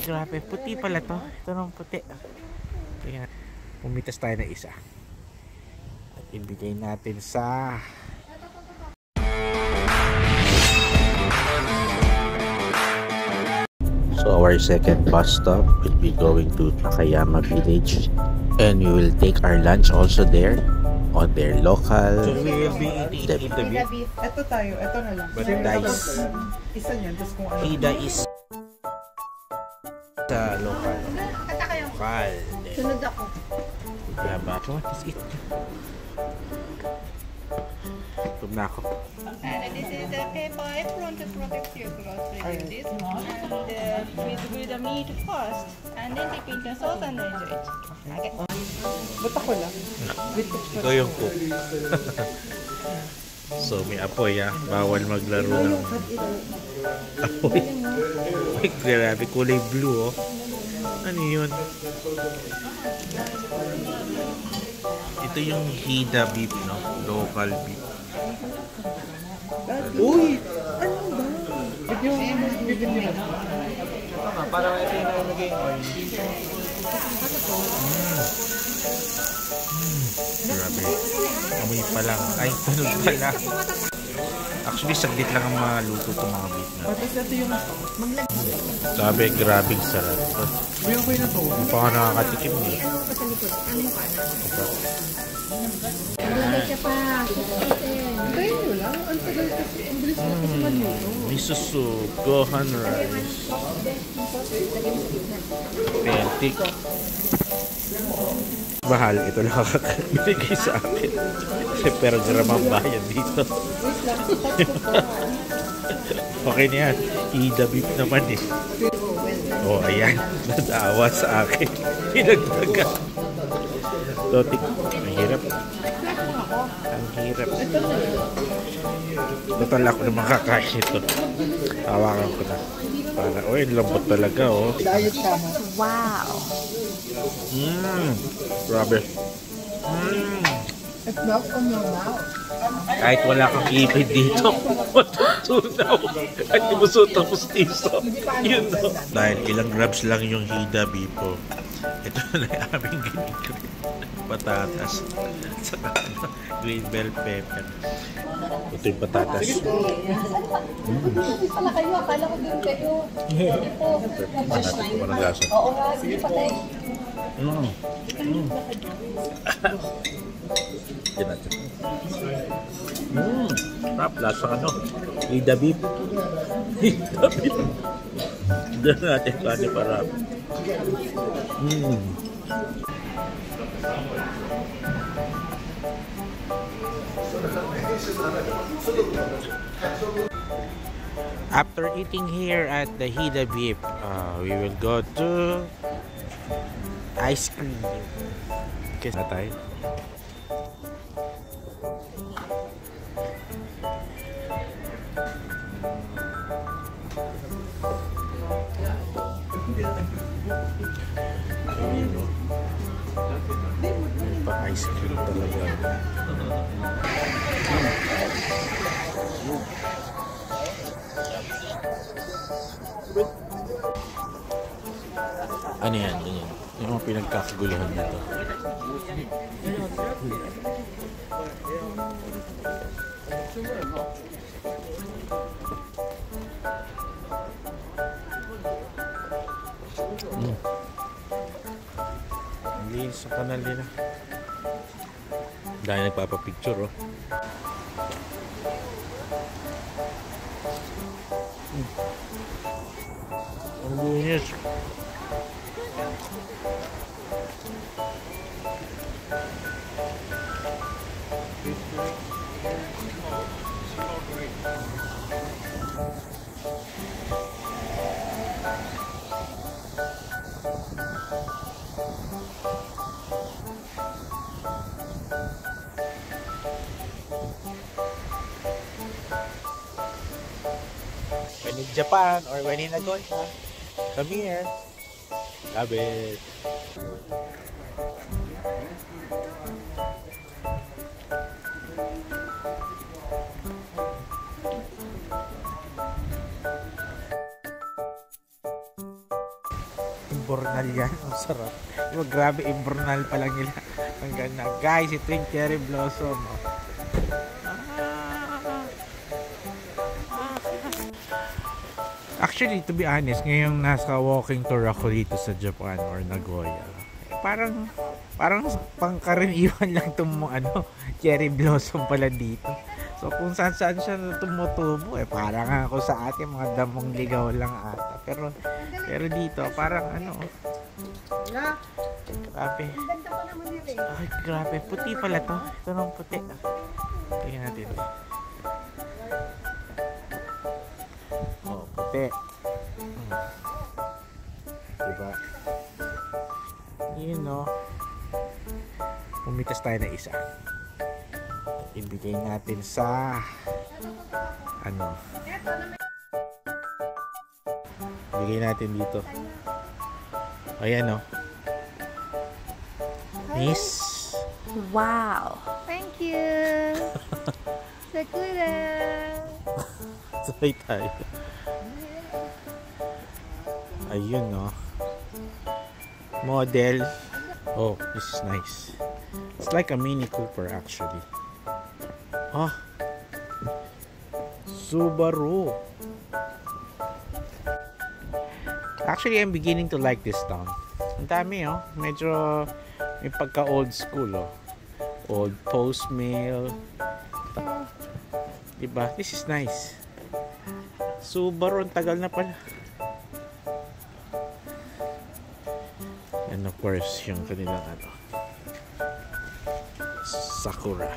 Grabe, puti pala to. Ito nang puti. Kaya pumitas tayo na isa. At ibigay natin sa So our second bus stop will be going to Takayama Village, and we will take our lunch also there on their local. So we will be eating the beef. Ito tayo, ito na lang. But dice. Isa niyan, tapos kung ano. Hida is sa local. Kata kayo. Local. Sunod ako. Yaba. What is it? Tum na ako. And this is the paper apron to protect your clothes. With this and with the meat first, and then dip in the sauce and enjoy it. Okay. Ba't ako lang? Ikaw yung cook. So may apoy bawal maglaro ng apoy. Ay, grabe, kulay blue Ano yun? Ito yung Hida beef, no? Local beef. Uy! Ano ba? Bigyan nyo na. Parang ito yung naging oil. Grabe. Amoy pa lang. Ay, tunog pala. Actually, saglit lang ang maluto itong mga beef na. Tapos ito yung Sabi, grabing sarap. may okay na to. Hindi pa nga nakakatikim eh. Ano pa sa likod? Ano yung kanan? Malagay siya pa. Tayo nyo lang. Ang tagal kasi. Ang bilis na kasi maluto. Miso soup, gohan rice. Pentik. Mahal, ito lang kakabigay sa akin. Kasi per gram ang bayan dito. Okay na yan. Hida beef naman eh. Oh, ayan. Nadawa sa akin. Pinagdaga. Totik. Ang hirap. Ang hirap. Total ako na makakain ito. Hawakan ko na. Para, lambot talaga Diet ka mo. Wow. Grabe. It melts on your mouth. Kahit wala kang ipid dito, matutunaw. At di mo sutang pustiso. Yun no. Dahil ilang grabs lang yung Hida beef po. Ito na yung aming ginigrate. Patatas. Saka green bell pepper. Ito yung patatas. Pala kayo, akala ko din kayo. Patatas ko ng lasa. Oo nga, sige pa tayo. Yan natin. Sarap, lasa Hida beef. Hida beef. Diyan natin kanya para. After eating here at the Hida beef, we will go to ice cream. Okay, tayo. Pa-ice cream talaga. Ano yan? Yung mga pinagkakaguluhan nito. Ang linis sa kanal nila. Dahil nagpapapicture Ang linis. When in Japan or when in Nagoya, come here. Love it. Imbornal yan. Ang sarap. Diba, grabe, imbornal pa lang nila. Ang ganda. Guys, ito yung cherry blossom. Oh. Actually, to be honest, ngayong nasa walking tour ako dito sa Japan or Nagoya, parang pangkaraniwan lang itong cherry blossom pala dito. So kung saan siya tumutubo, parang ako sa atin mga damong ligaw lang ata. Pero dito parang grabe. Ay, grabe, puti pala to. Ito nang puti. Tingnan natin. Oh, puti. Diba? Yun, no? Pumitas tayo na isa. Ibigay natin sa ibigay natin dito. Ayan, no? Miss. Wow. Thank you. Sakura. Sabay tayo. Ayun, no? Model. Oh, this is nice. It's like a Mini Cooper actually. Oh, Subaru. Actually, I'm beginning to like this town. Ang dami, oh. Medyo may pagka old school, oh. Old post mill. Diba? This is nice. Subaru, ang tagal na pala. And of course, yung kanilang Sakura.